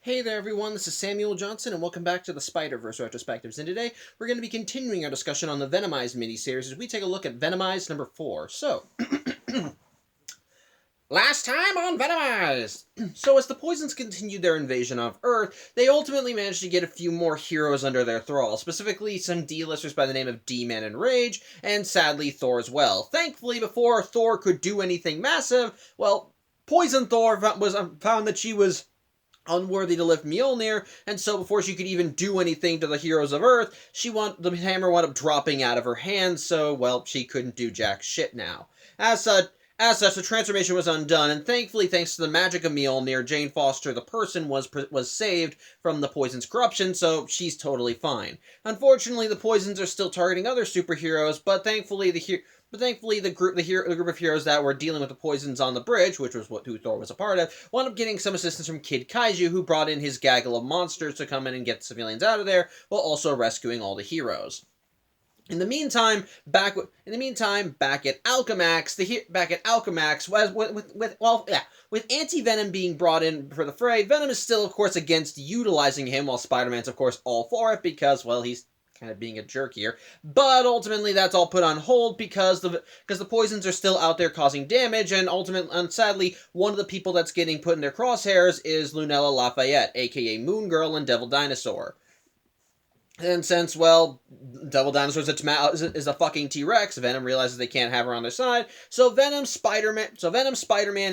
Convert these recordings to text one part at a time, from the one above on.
Hey there everyone, this is Samuel Johnson and welcome back to the Spider-Verse Retrospectives, and today we're going to be continuing our discussion on the Venomized miniseries as we take a look at Venomized number 4. So, last time on Venomized! So as the Poisons continued their invasion of Earth, they ultimately managed to get a few more heroes under their thrall, specifically some D-listers by the name of D-Man and Rage, and sadly Thor as well. Thankfully, before Thor could do anything massive, well, Poison Thor found that she was unworthy to lift Mjolnir, and so before she could even do anything to the heroes of Earth, the hammer wound up dropping out of her hands, so, well, she couldn't do jack shit now. As such, the transformation was undone, and thankfully, thanks to the magic of Mjolnir, Jane Foster, the person, was saved from the Poison's corruption, so she's totally fine. Unfortunately, the Poisons are still targeting other superheroes, but thankfully, the group of heroes that were dealing with the Poisons on the bridge, which was who Thor was a part of, wound up getting some assistance from Kid Kaiju, who brought in his gaggle of monsters to come in and get the civilians out of there, while also rescuing all the heroes. In the meantime, back at Alchemax, with Anti-Venom being brought in for the fray, Venom is still, of course, against utilizing him, while Spider-Man's, of course, all for it because, well, he's kind of being a jerk here. But ultimately, that's all put on hold because the Poisons are still out there causing damage, and sadly, one of the people that's getting put in their crosshairs is Lunella Lafayette, aka Moon Girl and Devil Dinosaur. And since, well, Devil Dinosaur is a fucking T-Rex, Venom realizes they can't have her on their side. So Venom, Spider-Man,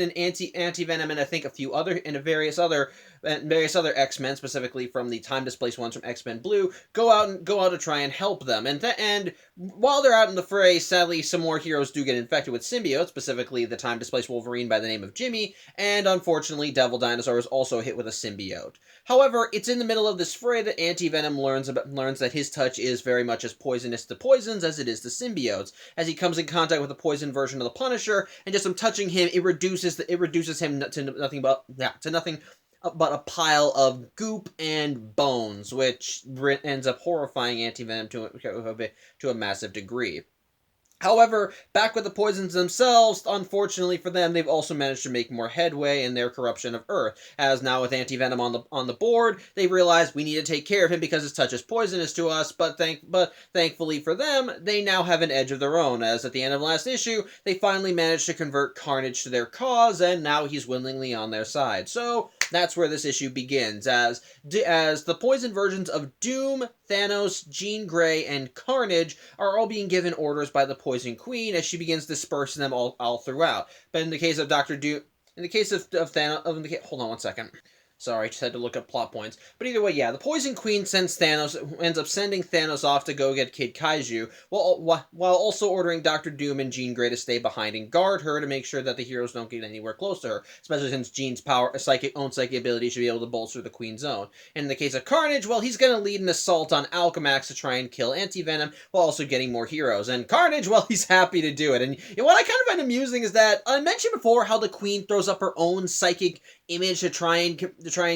and Anti-Venom, and I think various other X-Men, specifically from the time-displaced ones from X-Men Blue, go out to try and help them. And while they're out in the fray, sadly, some more heroes do get infected with symbiotes, specifically the time-displaced Wolverine by the name of Jimmy, and unfortunately, Devil Dinosaur is also hit with a symbiote. However, it's in the middle of this fray that Anti-Venom learns that his touch is very much as poisonous to poisons as it is to symbiotes. As he comes in contact with the poison version of the Punisher, and just from touching him, it reduces him to nothing but a pile of goop and bones, which ends up horrifying Anti-Venom to a massive degree. However, back with the Poisons themselves, unfortunately for them, they've also managed to make more headway in their corruption of Earth. As now with Anti-Venom on the board, they realize we need to take care of him because his touch is poisonous to us, but thankfully for them, they now have an edge of their own, as at the end of last issue, they finally managed to convert Carnage to their cause, and now he's willingly on their side. So, that's where this issue begins, as the poison versions of Doom, Thanos, Jean Grey, and Carnage are all being given orders by the Poison Queen as she begins dispersing them all throughout. But in the case of Dr. Doom, in the case of Thanos, hold on one second. Sorry, I just had to look up plot points. But either way, yeah, the Poison Queen ends up sending Thanos off to go get Kid Kaiju, while also ordering Dr. Doom and Jean Grey to stay behind and guard her to make sure that the heroes don't get anywhere close to her, especially since Jean's own psychic ability should be able to bolster the Queen's own. And in the case of Carnage, well, he's going to lead an assault on Alchemax to try and kill Anti-Venom, while also getting more heroes. And Carnage, well, he's happy to do it. And what I kind of find amusing is that I mentioned before how the Queen throws up her own psychic image to try and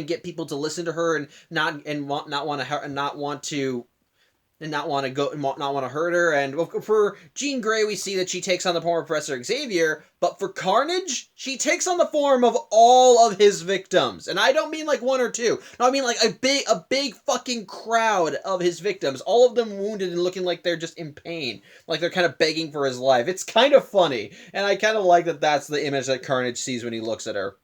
get people to listen to her and not want to hurt her. And for Jean Grey, we see that she takes on the form of Professor Xavier, but for Carnage, she takes on the form of all of his victims. And I don't mean like one or two. No, I mean like a big fucking crowd of his victims, all of them wounded and looking like they're just in pain, like they're kind of begging for his life. It's kind of funny, and I kind of like that that's the image that Carnage sees when he looks at her.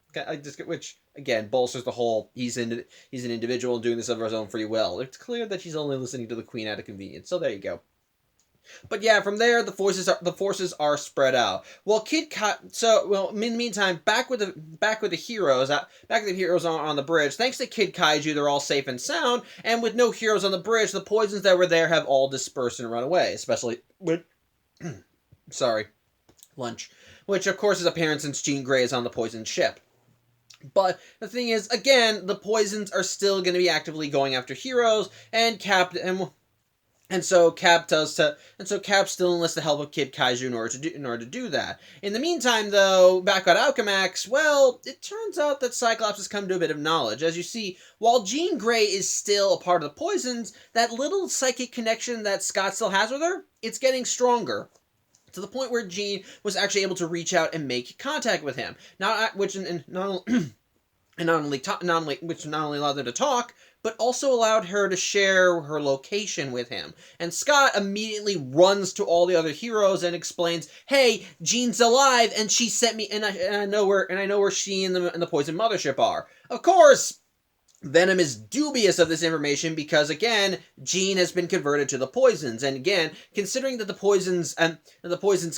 Which, again, bolsters the whole, he's an individual doing this of his own free will. It's clear that she's only listening to the Queen out of convenience, so there you go. But yeah, from there, the forces are spread out. Well, in the meantime, back with the heroes on the bridge, thanks to Kid Kaiju, they're all safe and sound, and with no heroes on the bridge, the Poisons that were there have all dispersed and run away, especially with, sorry, lunch, which of course is apparent since Jean Grey is on the Poison ship. But the thing is, again, the Poisons are still going to be actively going after heroes, and Cap still enlists the help of Kid Kaiju in order to do that. In the meantime, though, back at Alchemax, well, it turns out that Cyclops has come to a bit of knowledge. As you see, while Jean Grey is still a part of the Poisons, that little psychic connection that Scott still has with her, it's getting stronger, to the point where Jean was actually able to reach out and make contact with him. and not only allowed them to talk, but also allowed her to share her location with him. And Scott immediately runs to all the other heroes and explains, "Hey, Jean's alive, and she sent me, and I know where she and the Poison Mothership are." Of course, Venom is dubious of this information because, again, Jean has been converted to the poisons, and again, considering that the poisons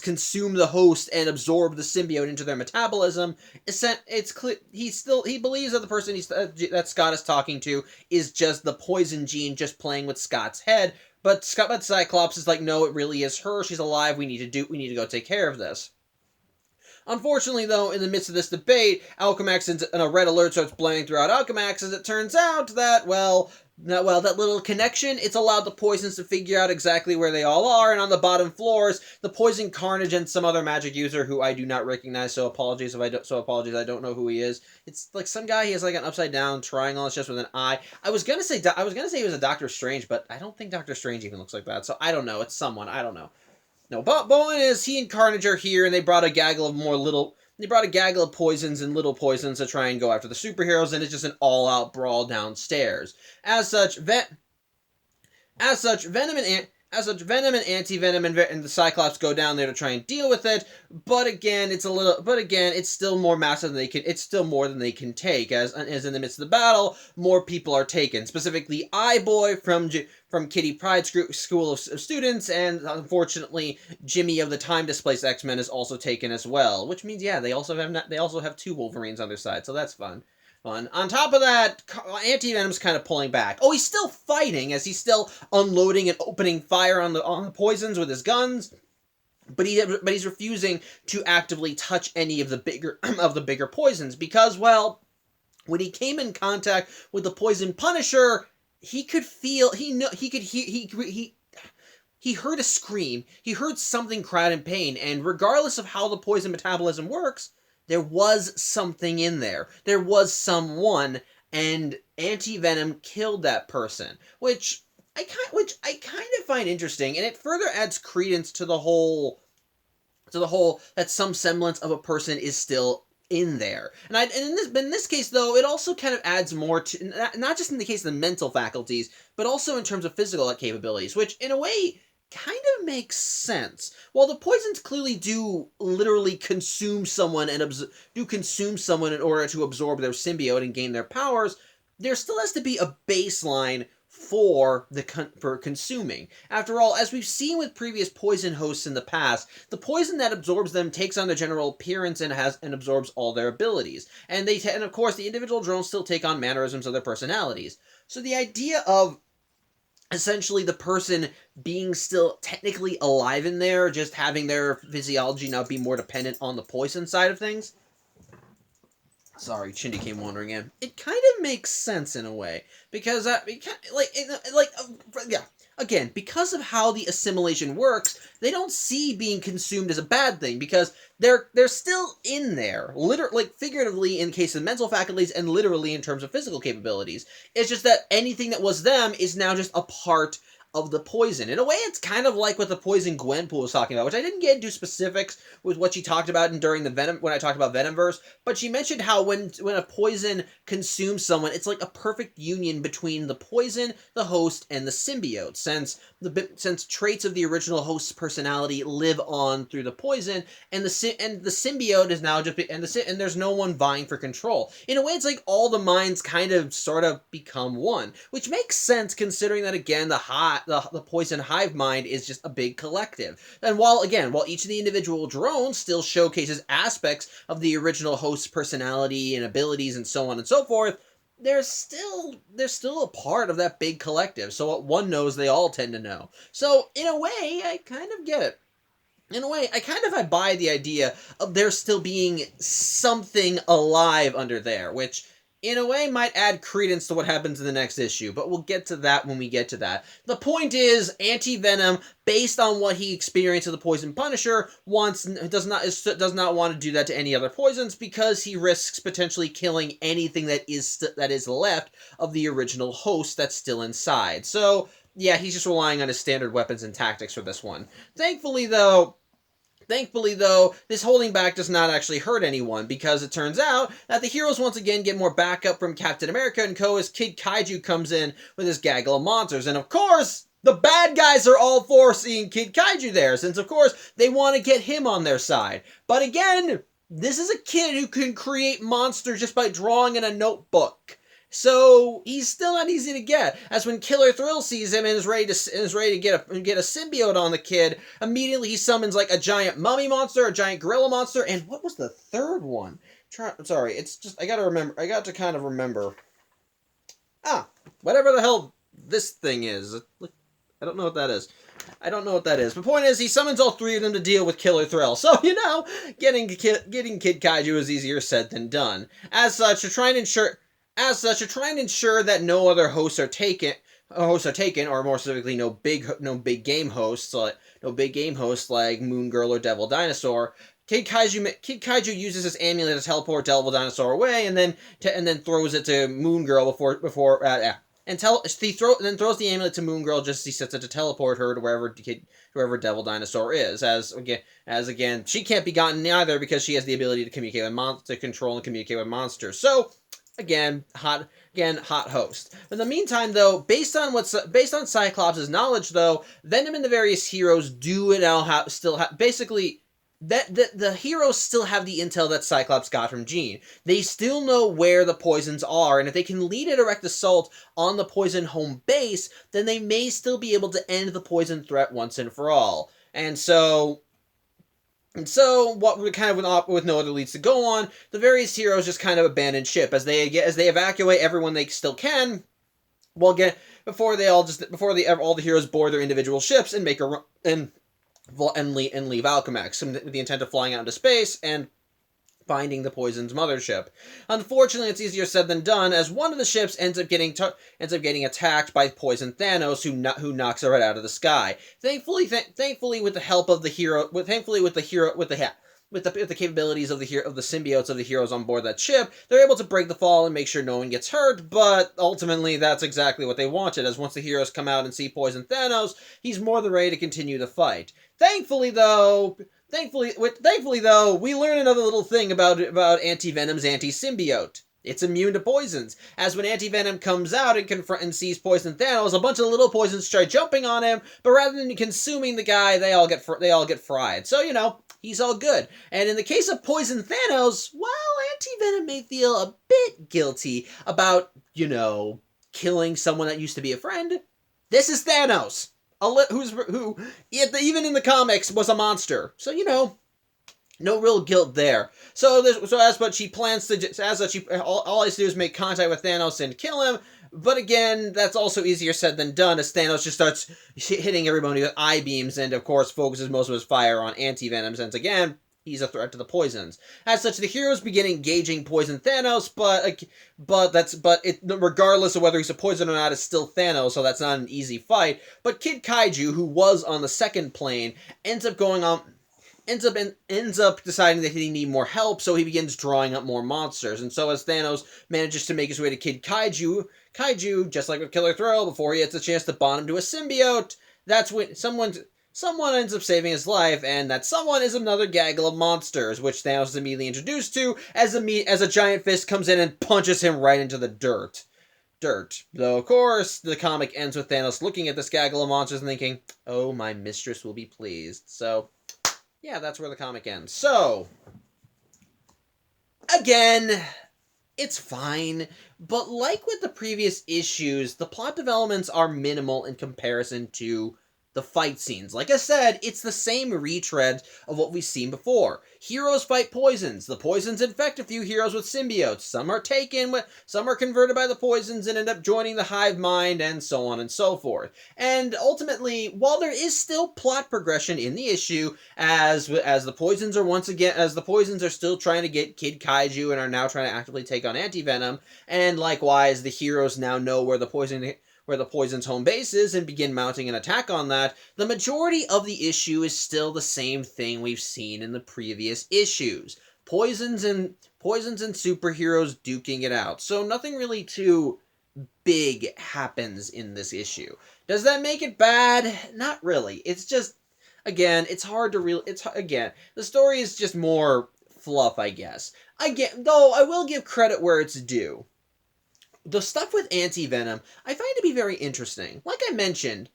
consume the host and absorb the symbiote into their metabolism, it's clear he believes that the person that Scott is talking to is just the poison gene, just playing with Scott's head. But Cyclops is like, no, it really is her. She's alive. We need to go take care of this. Unfortunately, though, in the midst of this debate, Alchemax and a red alert starts blaring throughout Alchemax, as it turns out that, that little connection, it's allowed the poisons to figure out exactly where they all are, and on the bottom floors, the Poison Carnage and some other magic user who I do not recognize, so apologies, I don't know who he is. It's like some guy, he has like an upside down triangle, it's just with an eye. I was gonna say he was a Doctor Strange, but I don't think Doctor Strange even looks like that, so I don't know, it's someone, I don't know. No, but Bowen is, he and Carnage are here, and they brought a gaggle of poisons and little poisons to try and go after the superheroes, and it's just an all-out brawl downstairs. As such, Venom and Anti-Venom and the Cyclops go down there to try and deal with it, but again, it's still more massive than it's still more than they can take, as in the midst of the battle, more people are taken, specifically Eye-Boy from Kitty Pryde's school of students, and unfortunately, Jimmy of the time-displaced X-Men is also taken as well, which means, yeah, they also have two Wolverines on their side, so that's fun. On top of that, Anti-Venom's kind of pulling back. Oh, he's still fighting, as he's still unloading and opening fire on the poisons with his guns, but he's refusing to actively touch any of the bigger poisons because, well, when he came in contact with the Poison Punisher, he could feel he heard a scream. He heard something cry in pain, and regardless of how the poison metabolism works, there was something in there. There was someone, and Anti-Venom killed that person, which I kind of find interesting, and it further adds credence to the whole that some semblance of a person is still in there. And in this case, though, it also kind of adds more to, not just in the case of the mental faculties, but also in terms of physical capabilities, which in a way kind of makes sense. While the poisons clearly do literally consume someone in order to absorb their symbiote and gain their powers, there still has to be a baseline for consuming. After all, as we've seen with previous poison hosts in the past, the poison that absorbs them takes on their general appearance and absorbs all their abilities. And of course, the individual drones still take on mannerisms of their personalities. So the idea of essentially the person being still technically alive in there, just having their physiology now be more dependent on the poison side of things. Sorry, Chindy came wandering in. It kind of makes sense in a way because, again, because of how the assimilation works, they don't see being consumed as a bad thing because they're still in there, figuratively in case of mental faculties and literally in terms of physical capabilities. It's just that anything that was them is now just a part of the poison. In a way, it's kind of like what the poison Gwenpool was talking about, which I didn't get into specifics with what she talked about during the Venom, when I talked about Venomverse, but she mentioned how when a poison consumes someone, it's like a perfect union between the poison, the host, and the symbiote, since traits of the original host's personality live on through the poison, and the symbiote is now just, and there's no one vying for control. In a way, it's like all the minds kind of sort of become one, which makes sense considering that, again, the poison hive mind is just a big collective. And while each of the individual drones still showcases aspects of the original host's personality and abilities and so on and so forth, they're still a part of that big collective. So what one knows, they all tend to know. So in a way, I kind of get it. In a way, I buy the idea of there still being something alive under there, which in a way might add credence to what happens in the next issue, but we'll get to that when we get to that. The point is, Anti-Venom, based on what he experienced with the Poison Punisher, does not want to do that to any other poisons because he risks potentially killing anything that is left of the original host that's still inside. So yeah, he's just relying on his standard weapons and tactics for this one. Thankfully, though, Thankfully, though, this holding back does not actually hurt anyone, because it turns out that the heroes once again get more backup from Captain America and co. as Kid Kaiju comes in with his gaggle of monsters. And of course, the bad guys are all for seeing Kid Kaiju there, since of course they want to get him on their side. But again, this is a kid who can create monsters just by drawing in a notebook. So he's still not easy to get. As when Killer Thrill sees him and is ready to get a symbiote on the kid, immediately he summons like a giant mummy monster, a giant gorilla monster, and what was the third one? Sorry, it's just I got to kind of remember. Whatever the hell this thing is. I don't know what that is. The point is, he summons all three of them to deal with Killer Thrill. So, getting Kid Kaiju is easier said than done. As such, to try and ensure that no other hosts are taken, or more specifically, no big game hosts like Moon Girl or Devil Dinosaur. Kid Kaiju uses his amulet to teleport Devil Dinosaur away, and then throws it to Moon Girl then throws the amulet to Moon Girl just as he sets it to teleport her to wherever Devil Dinosaur is. As again, she can't be gotten either because she has the ability to control and communicate with monsters. So. Again, hot host. In the meantime, though, based on Cyclops' knowledge, though, Venom and the various heroes basically the heroes still have the intel that Cyclops got from Jean. They still know where the poisons are, and if they can lead a direct assault on the poison home base, then they may still be able to end the poison threat once and for all. And so, what we kind of with no other leads to go on, the various heroes just kind of abandon ship as they evacuate everyone they still can. Before all the heroes board their individual ships and leave Alchemax with the intent of flying out into space and finding the poison's mothership. Unfortunately, it's easier said than done, as one of the ships ends up getting attacked by Poison Thanos, who knocks her right out of the sky. Thankfully, with the help of the hero, with the capabilities of the symbiotes of the heroes on board that ship, they're able to break the fall and make sure no one gets hurt. But ultimately, that's exactly what they wanted, as once the heroes come out and see Poison Thanos, he's more than ready to continue the fight. Thankfully, though, we learn another little thing about Anti-Venom's anti-symbiote. It's immune to poisons. As when Anti-Venom comes out and sees Poison Thanos, a bunch of little poisons try jumping on him, but rather than consuming the guy, they all get fried. So, he's all good. And in the case of Poison Thanos, while Anti-Venom may feel a bit guilty about, killing someone that used to be a friend, this is Thanos. Who even in the comics was a monster. So, no real guilt there. All he has to do is make contact with Thanos and kill him. But again, that's also easier said than done, as Thanos just starts hitting everybody with eye beams and, of course, focuses most of his fire on Anti-Venom, since again, he's a threat to the poisons. As such, the heroes begin engaging Poison Thanos, but regardless of whether he's a poison or not, it's still Thanos, so that's not an easy fight. But Kid Kaiju, who was on the second plane, ends up deciding that he needs more help, so he begins drawing up more monsters. And so as Thanos manages to make his way to Kid Kaiju, just like with Killer Thrill, before he gets a chance to bond him to a symbiote, that's when someone ends up saving his life, and that someone is another gaggle of monsters, which Thanos is immediately introduced to as a giant fist comes in and punches him right into the dirt. Though, of course, the comic ends with Thanos looking at this gaggle of monsters and thinking, "Oh, my mistress will be pleased." So, yeah, that's where the comic ends. So, again, it's fine, but like with the previous issues, the plot developments are minimal in comparison to the fight scenes. Like I said, it's the same retread of what we've seen before. Heroes fight poisons. The poisons infect a few heroes with symbiotes. Some are converted by the poisons and end up joining the hive mind, and so on and so forth. And ultimately, while there is still plot progression in the issue, as the poisons are still trying to get Kid Kaiju and are now trying to actively take on Anti-Venom, and likewise, the heroes now know where the poison's home base is and begin mounting an attack on that, the majority of the issue is still the same thing we've seen in the previous issues. Poisons and superheroes duking it out. So nothing really too big happens in this issue. Does that make it bad? Not really. It's just, again, it's hard to again, the story is just more fluff, I guess. Though I will give credit where it's due. The stuff with anti-venom, I find to be very interesting. Like I mentioned,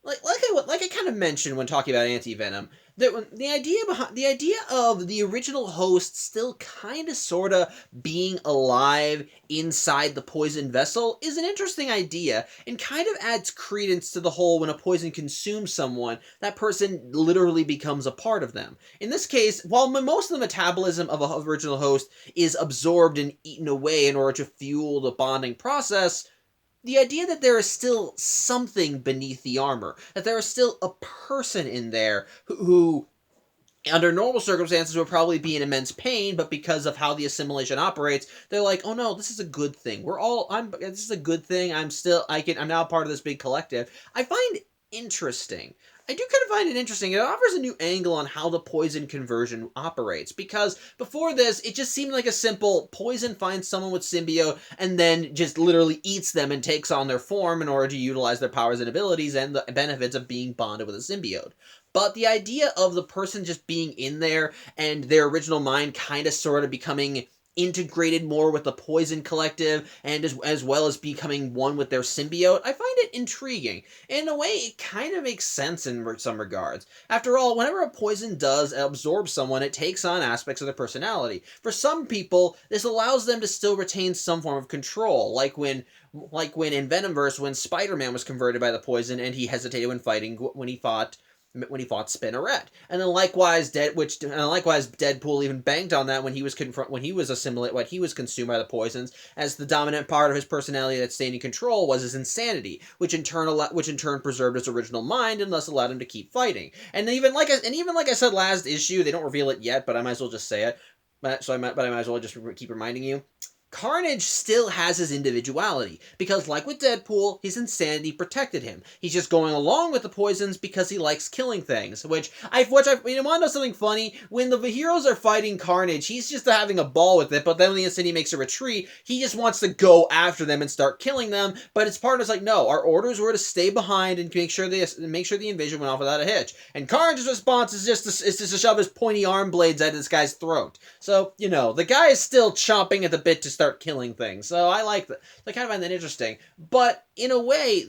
like I kind of mentioned when talking about anti-venom, that the idea of the original host still kind of sort of being alive inside the poison vessel is an interesting idea, and kind of adds credence to the whole when a poison consumes someone, that person literally becomes a part of them. In this case, while most of the metabolism of a original host is absorbed and eaten away in order to fuel the bonding process, the idea that there is still something beneath the armor, that there is still a person in there who under normal circumstances would probably be in immense pain, but because of how the assimilation operates, they're like, oh no, this is a good thing. This is a good thing. I'm now part of this big collective. I find interesting. I do kind of find it interesting. It offers a new angle on how the poison conversion operates, because before this, it just seemed like a simple poison finds someone with symbiote and then just literally eats them and takes on their form in order to utilize their powers and abilities and the benefits of being bonded with a symbiote. But the idea of the person just being in there and their original mind kind of sort of becoming integrated more with the poison collective, and as well as becoming one with their symbiote, I find it intriguing. In a way, it kind of makes sense in some regards. After all, whenever a poison does absorb someone, it takes on aspects of their personality. For some people, this allows them to still retain some form of control, like when in Venomverse, when Spider-Man was converted by the poison and he hesitated when he fought Spinneret, and then likewise Deadpool even banked on that when he was consumed by the poisons, as the dominant part of his personality that stayed in control was his insanity, which in turn preserved his original mind and thus allowed him to keep fighting. And even like I said last issue, they don't reveal it yet, but I might as well just say it. But I might as well just keep reminding you. Carnage still has his individuality, because like with Deadpool, his insanity protected him. He's just going along with the poisons because he likes killing things, you want to know something funny? When the heroes are fighting Carnage, he's just having a ball with it, but then when the instant he makes a retreat, he just wants to go after them and start killing them, but his partner's like, no, our orders were to stay behind and make sure the invasion went off without a hitch. And Carnage's response is just to shove his pointy arm blades at this guy's throat. So, the guy is still chomping at the bit to start killing things. So I like that. I kind of find that interesting. But in a way,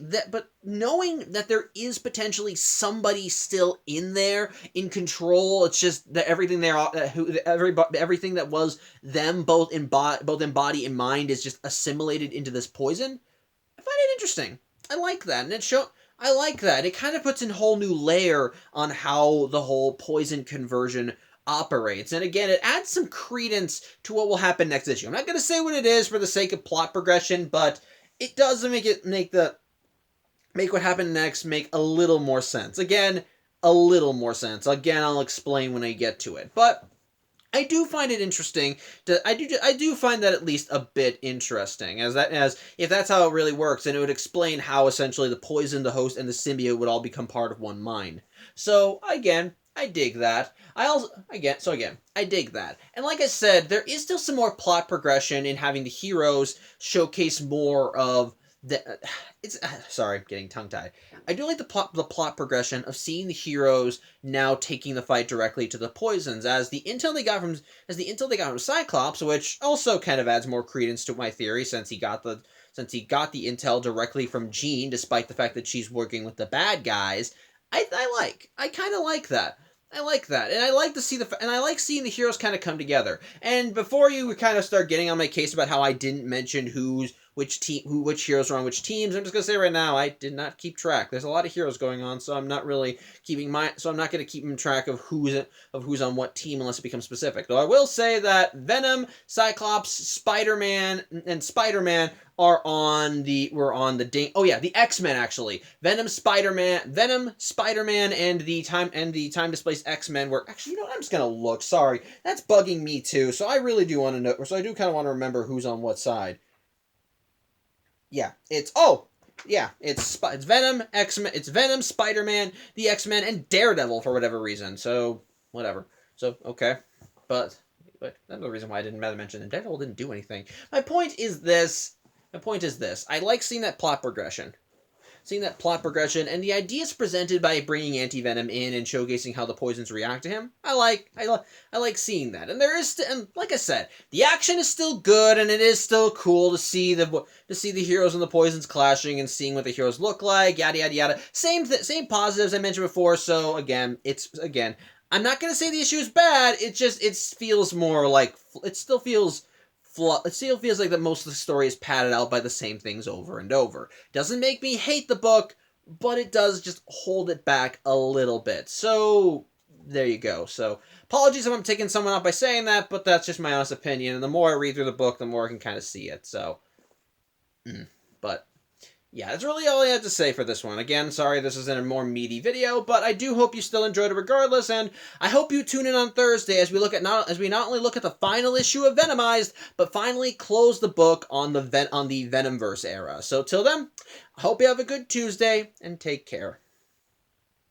knowing that there is potentially somebody still in there in control, it's just that everything that was them, both in body and mind, is just assimilated into this poison. I find it interesting. I like that, and I like that. It kind of puts a whole new layer on how the whole poison conversion operates. And again, it adds some credence to what will happen next issue. I'm not going to say what it is for the sake of plot progression, but it does make what happened next make a little more sense. Again, a little more sense. Again, I'll explain when I get to it. But I do find it interesting. I do find that at least a bit interesting, as if that's how it really works, and it would explain how essentially the poison, the host, and the symbiote would all become part of one mind. So again, I dig that. I dig that. And like I said, there is still some more plot progression in having the heroes showcase more of sorry, I'm getting tongue-tied. I do like the plot progression of seeing the heroes now taking the fight directly to the poisons, as the intel they got from Cyclops, which also kind of adds more credence to my theory, since he got the intel directly from Jean, despite the fact that she's working with the bad guys. I kind of like that. I like that, and I like seeing the heroes kind of come together. And before you kind of start getting on my case about how I didn't mention which heroes are on which teams, I'm just gonna say right now, I did not keep track. There's a lot of heroes going on, so I'm not really I'm not gonna keep track of who's on what team unless it becomes specific. Though I will say that Venom, Cyclops, Spider-Man, and Spider-Man the X-Men actually. Venom, Spider-Man, and the time displaced X-Men were actually, I'm just gonna look. Sorry, that's bugging me too. So I really do want to know. So I do kind of want to remember who's on what side. Yeah, it's Venom, X-Men, it's Venom, Spider-Man, the X-Men, and Daredevil for whatever reason. So whatever. So okay, but that's the reason why I didn't mention that Daredevil didn't do anything. My point is this. I like seeing that plot progression. seeing that plot progression, and the ideas presented by bringing Anti-Venom in and showcasing how the poisons react to him. I like seeing that. And there is, and like I said, the action is still good, and it is still cool to see the heroes and the poisons clashing and seeing what the heroes look like. Yada yada yada. Same positives I mentioned before. So again, I'm not gonna say the issue is bad. It feels more like it still feels like that most of the story is padded out by the same things over and over. Doesn't make me hate the book, but it does just hold it back a little bit. So there you go. So apologies if I'm taking someone out by saying that, but that's just my honest opinion. And the more I read through the book, the more I can kind of see it. So, but yeah, that's really all I had to say for this one. Again, sorry this isn't a more meaty video, but I do hope you still enjoyed it regardless, and I hope you tune in on Thursday as we not only look at the final issue of Venomized, but finally close the book on the Venomverse era. So till then, I hope you have a good Tuesday, and take care.